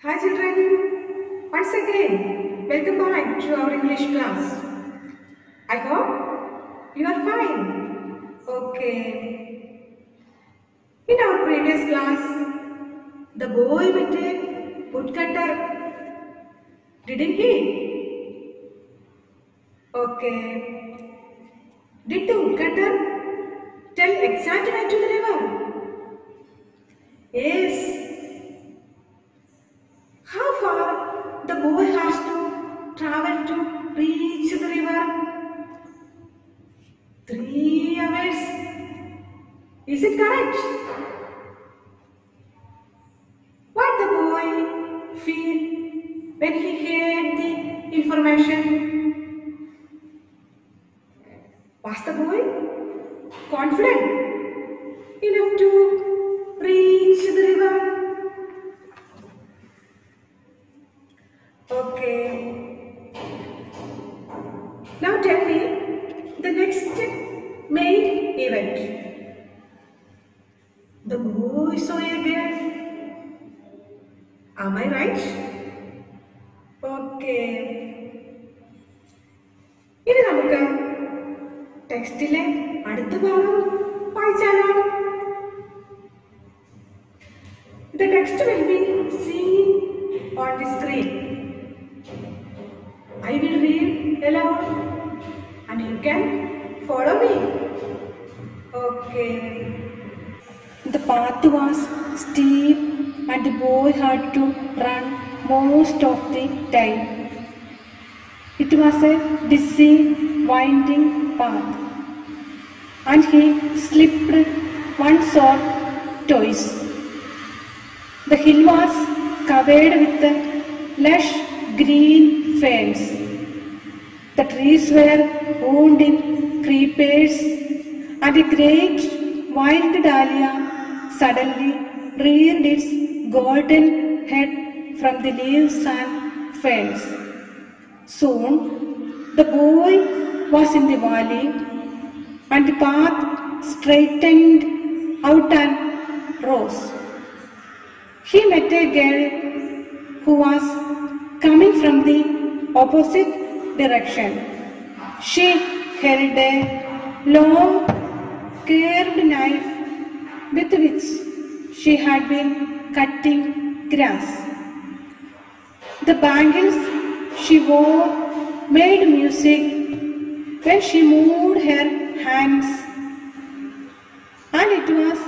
Hi children, once again, welcome back to our English class. I hope you are fine. Okay. In our previous class, the boy met a woodcutter, didn't he? Okay. Did the woodcutter tell exact way to the river? Yes. How far the boy has to travel to reach the river? 3 hours. Is it correct? What the boy feel when he heard the information? Was the boy confident enough to reach the river? Okay. Now tell me the next main event. The boy saw a girl. Am I right? Okay. ഇനി നമുക്ക് ടെക്സ്റ്റിലെ അടുത്ത ഭാഗം വായിച്ചാലോ? The text will be seen on the screen. I will read aloud and you can follow me. Okay. The path was steep and the boy had to run most of the time. It was a dizzy, winding path and he slipped once or twice. The hill was covered with lush green ferns. The trees were wound in creepers and a great wild dahlia suddenly reared its golden head from the leaves and ferns. Soon the boy was in the valley and the path straightened out and rose. He met a girl who was coming from the opposite direction. She held a long curved knife with which she had been cutting grass. The bangles she wore made music when she moved her hands, and it was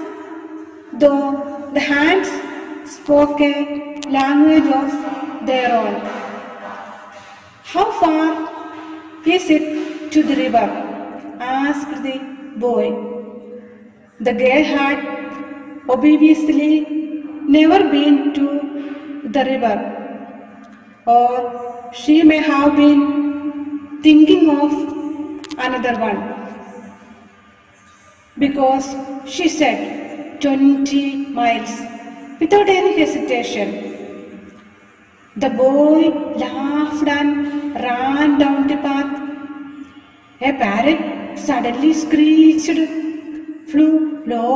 though the hands spoke a language of their own. How far is it to the river? Asked the boy. The girl had obviously never been to the river, or she may have been thinking of another one, because she said 20 miles without any hesitation. The boy laughed and ran down the path. A parrot suddenly screeched, flew low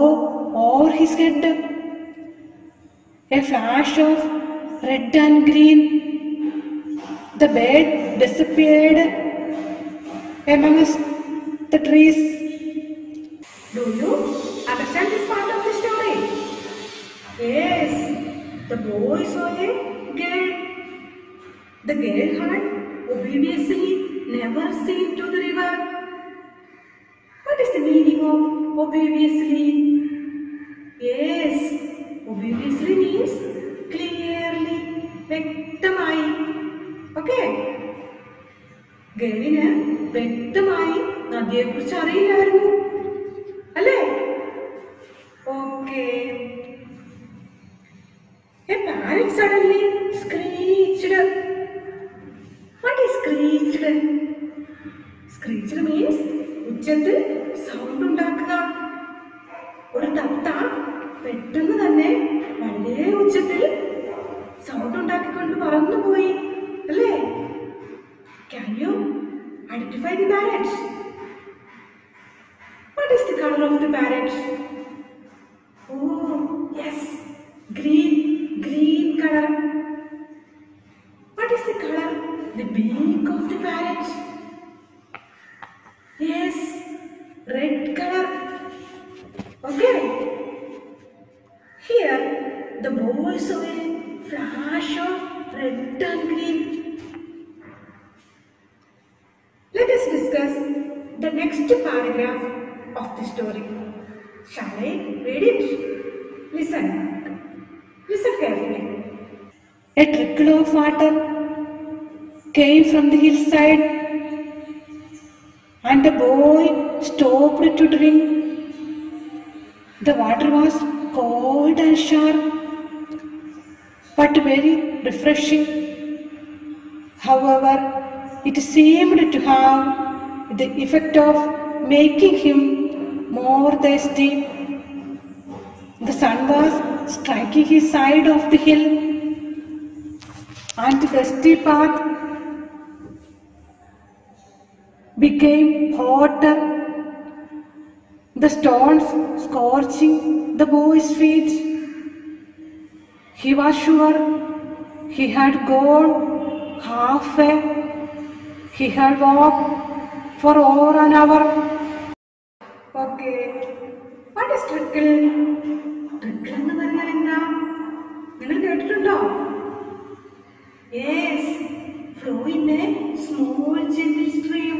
over his head. A flash of red and green. The bird disappeared amongst the trees. Do you understand this part of the story? Yes, the boy saw a girl. The girl had obviously never seen to the river. What is the meaning of obviously? Yes, obviously means clearly, വ്യക്തമായി. Okay? ഗേളിന് വ്യക്തമായി നദിയെക്കുറിച്ച് അറിയില്ലായിരുന്നു, അല്ലേ? Okay. A parrot suddenly screeched. What is screeched? Screeched means ഉച്ചത്തിൽ sound ഉണ്ടാക്കുക. ഒരു തത്ത പെട്ടെന്ന് തന്നെ വളരെ ഉച്ചത്തിൽ സൗണ്ട് ഉണ്ടാക്കിക്കൊണ്ട് പറന്നുപോയി, അല്ലേ? Can you identify the parrot? What is the color of the parrot? Oh, yes, green color. Yes, red color. Okay. Here, the boy saw a flash of red and green. Let us discuss the next paragraph of the story. Shall I read it? Listen. Listen carefully. A trickle of water came from the hillside, and the boy stopped to drink. The water was cold and sharp, but very refreshing. However, it seemed to have the effect of making him more thirsty. The sun was striking his side of the hill, and the dusty path became hotter, the stones scorching the boy's feet. He was sure he had gone halfway. He had walked for over an hour. Okay, what is trickle? Trickle എന്ന് പറഞ്ഞാൽ എന്താ? നിങ്ങൾ കേട്ടിട്ടുണ്ടോ? Yes, flow in a small gentle stream.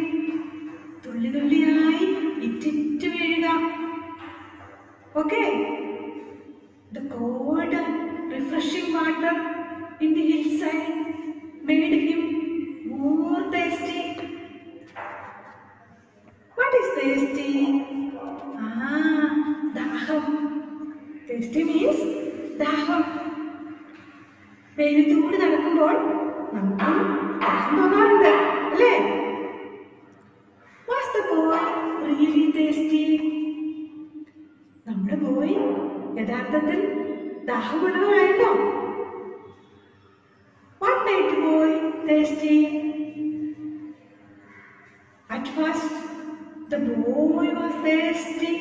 തുള്ളി തുള്ളിയായി ഇറ്റിറ്റ് വീഴുക. Okay, the cold refreshing water in the hillside made him more thirsty. What is thirsty? Daham. Thirsty means daham. വെയിലത്തൂടെ നടക്കുമ്പോൾ നമുക്ക് ദാഹം തോന്നാറുണ്ട് അല്ലേ? Was the boy really thirsty? നമ്മുടെ boy യഥാർത്ഥത്തിൽ ദാഹമുള്ളവനായിരുന്നോ? What made the boy thirsty? At first, the boy was thirsty,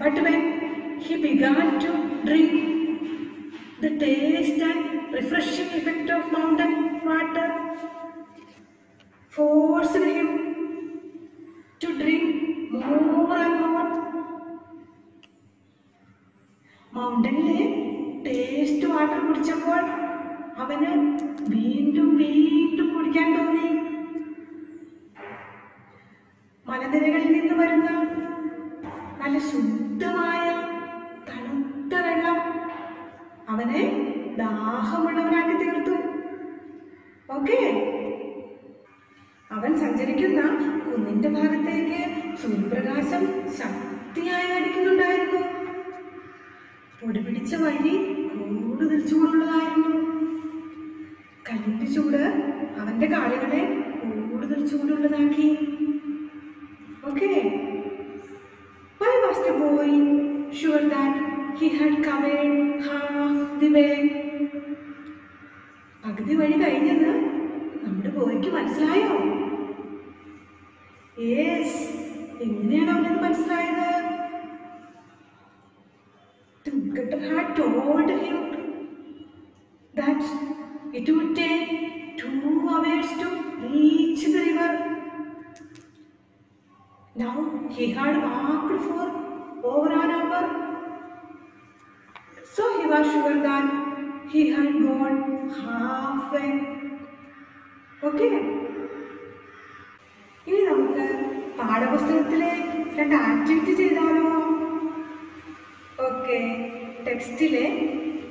but when he began to drink, the taste and refreshing effect of mountain water forced him to drink more and more. മൗണ്ടനിലെ taste water കുടിച്ചപ്പോൾ അവന് വീണ്ടും വീണ്ടും കുടിക്കാൻ തോന്നി. മലനിരകളിൽ നിന്ന് വരുന്ന നല്ല ശുദ്ധമായ തണുത്ത വെള്ളം അവനെ ദാഹമുള്ളവനാക്കി തീർത്തു. ഓക്കെ, അവൻ സഞ്ചരിക്കുന്ന കുന്നിന്റെ ഭാഗത്തേക്ക് സൂര്യപ്രകാശം ശക്തിയായി അടിക്കുന്നുണ്ടായിരുന്നു. പൊടിപിടിച്ച വഴി കൂടുതൽ ചൂടുള്ളതായിരുന്നു. കല്ലിന്റെ ചൂട് അവന്റെ കാലുകളെ കൂടുതൽ ചൂടുള്ളതാക്കി. Okay, why was the boy sure that he had covered half the way? പകുതി വഴി കഴിഞ്ഞെന്ന് നമ്മുടെ ബോയ്ക്ക് മനസ്സിലായോ? യെസ്, എങ്ങനെയാണ് അവനത് മനസ്സിലായത്? The cricketer had told him that it would take 2 hours to reach the river. Now he had walked for over an hour, so he was sure that he had gone halfway. Okay. ഇനി നമുക്ക് പാഠപുസ്തകത്തിലെ 2 activity ചെയ്താലോ? Okay, ടെക്സ്റ്റിലെ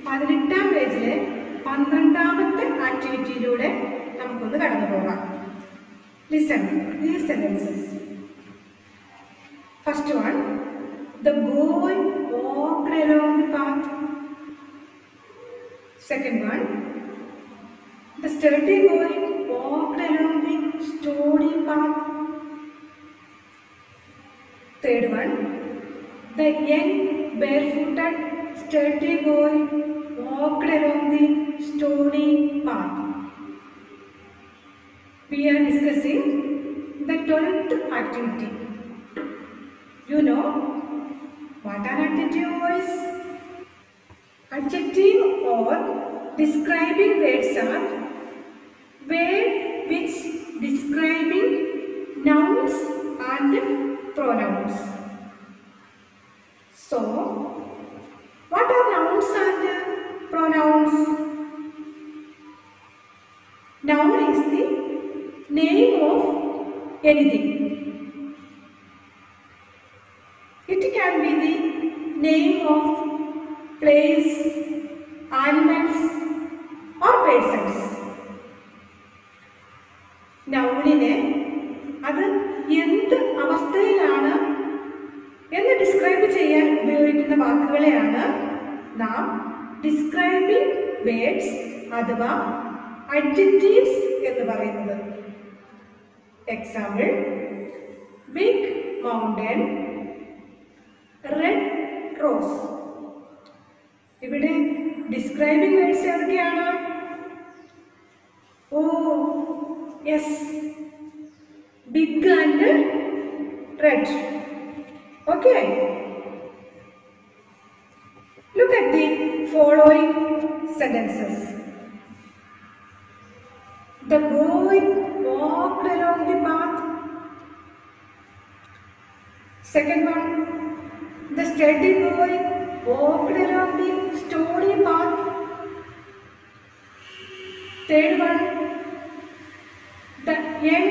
18ാം പേജിലെ 12ാമത്തെ ആക്ടിവിറ്റിയിലൂടെ നമുക്കൊന്ന് കടന്നു പോകാം. Listen these sentences. First one, the boy walked along the path. Second one, the sturdy boy walked along the stony path. Third one, the young barefooted sturdy boy walked along the stony path. We are discussing the 12th activity. You know what an adjective is? Adjective or describing words are words which describe and pronouns. So, what are nouns and pronouns? Noun is the name of anything. It can be the name of place, animals or persons. നൗണിനെ അത് എന്ത് അവസ്ഥയിലാണ് എന്ന് describe ചെയ്യാൻ ഉപയോഗിക്കുന്ന വാക്കുകളെയാണ് നാം describing words അഥവാ adjectives എന്ന് പറയുന്നത്. Example: big mountain, red rose. ഇവിടെ ഡിസ്ക്രൈബിംഗ് വേർഡ്സ് ഏതൊക്കെയാണ്? Oh yes, big and red. Okay, look at the following sentences. The boy walked along the path. Second one, the steady boy walked along the stony path. Third one, the young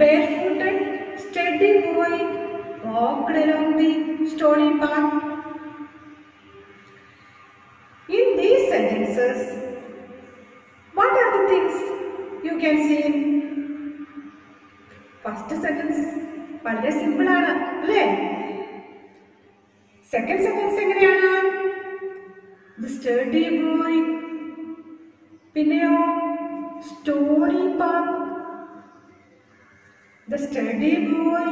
barefooted steady boy walked along the stony path. In these sentences, what are the things you can see? First sentence വളരെ simple ആണ് അല്ലേ? Second sentence എങ്ങനെയാണ്? The sturdy boy. പിന്നെയോ stony path. The sturdy boy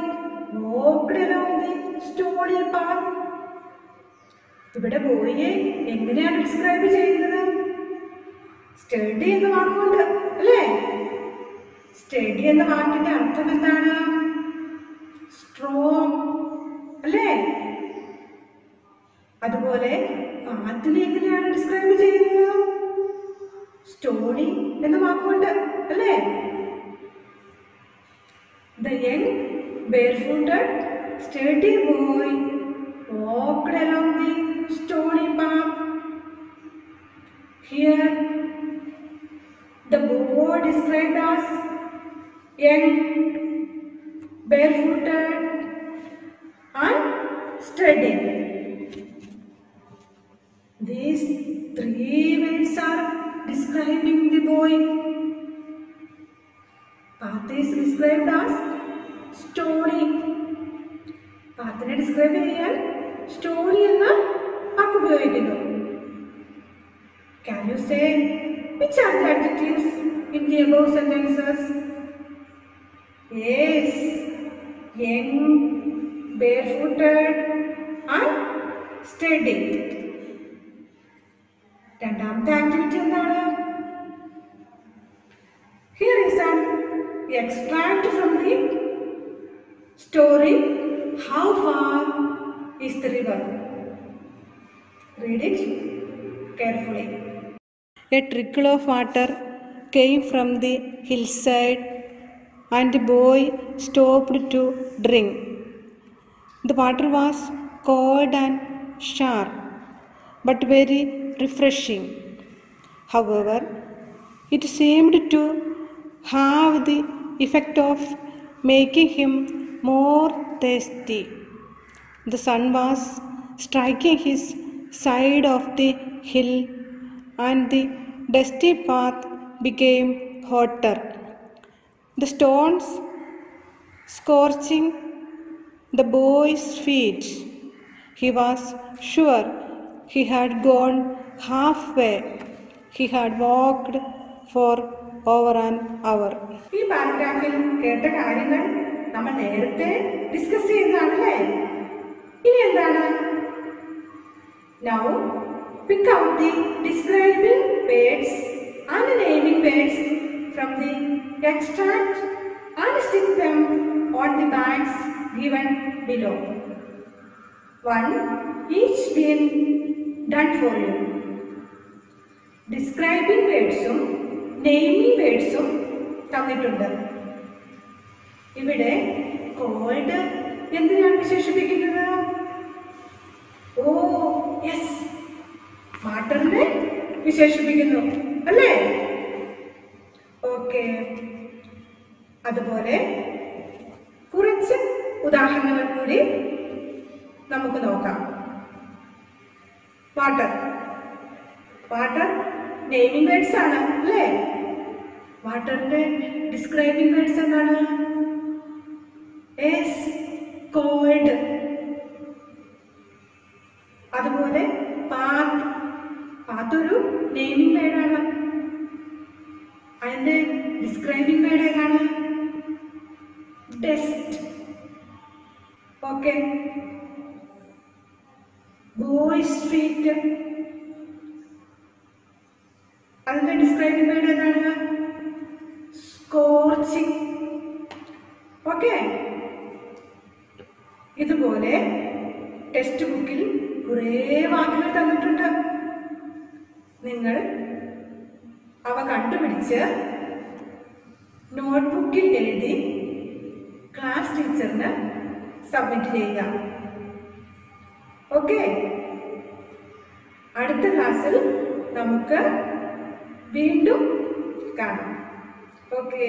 walked along the stony path. ഇവിടെ ബോയിയെ എങ്ങനെയാണ് describe ചെയ്യുന്നത്? Study എന്ന വാക്കുണ്ട് അല്ലേ? സ്റ്റഡി എന്ന വാക്കിന്റെ അർത്ഥം എന്താണ്? സ്ട്രോങ് അല്ലേ? അതുപോലെ പാത്തിനെ എങ്ങനെയാണ് ഡിസ്ക്രൈബ് ചെയ്യുന്നത്? സ്റ്റോണി എന്ന വാക്കുണ്ട് അല്ലേ? The young barefooted sturdy boy walked along the stony path. Here the boy described as young, barefooted and sturdy. These three words are describing the boy. Path is described as stony. പാത്തിനെ describe ചെയ്യാൻ story എന്ന വാക്ക് ഉപയോഗിക്കുന്നു. Can you say which are the adjectives in the above sentences? Yes, young, barefooted and steady. രണ്ടാമത്തെ activity എന്താണ്? Here is an extract from the story How Far is the River? Read it carefully. A trickle of water came from the hillside and the boy stopped to drink. The water was cold and sharp, but very refreshing. However, it seemed to have the effect of making him more thirsty. The sun was striking his side of the hill and the dusty path became hotter. The stones scorching the boy's feet. He was sure he had gone halfway. He had walked for over an hour. ഈ പാരഗ്രാഫിൽ കേട്ട കാര്യങ്ങൾ നമ്മൾ നേരത്തെ discuss ചെയ്തതാണല്ലേ? ഇനി എന്താണ്? Now pick out the describing words and naming words from the extract and stick them on the bands given below. One each been done for you. Describing wordsum naming wordsum തന്നിട്ടുണ്ട്. ഇവിടെ called എന്തിനാണ് വിശേഷിപ്പിക്കുന്നത്? ഓ yes, വാട്ടറിനെ വിശേഷിപ്പിക്കുന്നു അല്ലേ? Okay. അതുപോലെ കുറച്ച് ഉദാഹരണങ്ങൾ കൂടി നമുക്ക് നോക്കാം. വാട്ടർ നെയിമിംഗ് വേർഡ്സ് ആണ് അല്ലേ? വാട്ടറിന്റെ ഡിസ്ക്രൈബിംഗ് വേർഡ്സ് എന്താണ്? കോൾഡ്. അതുപോലെ പാത്ത് ഒരു നെയിമിംഗ് വേർഡാണ്. അതിന്റെ ഡിസ്ക്രൈബിംഗ് വേർഡ് ഏതാണ്? ഡസ്റ്റ്. ഓക്കെ. ബോയ്സ് ഫീറ്റ്, അതിന്റെ ഡിസ്ക്രൈബിംഗ് വേർഡ് ഏതാണ്? സ്കോർച്ചിങ്. ഓക്കെ. ഇതുപോലെ ടെക്സ്റ്റ് ബുക്കിൽ കുറേ വാക്കുകൾ തന്നിട്ടുണ്ട്. നിങ്ങൾ അവ കണ്ടുപിടിച്ച് നോട്ട്ബുക്കിൽ എഴുതി ക്ലാസ് ടീച്ചറിന് സബ്മിറ്റ് ചെയ്യുക. ഓക്കെ. അടുത്ത ക്ലാസ്സിൽ നമുക്ക് വീണ്ടും കാണാം. ഓക്കെ.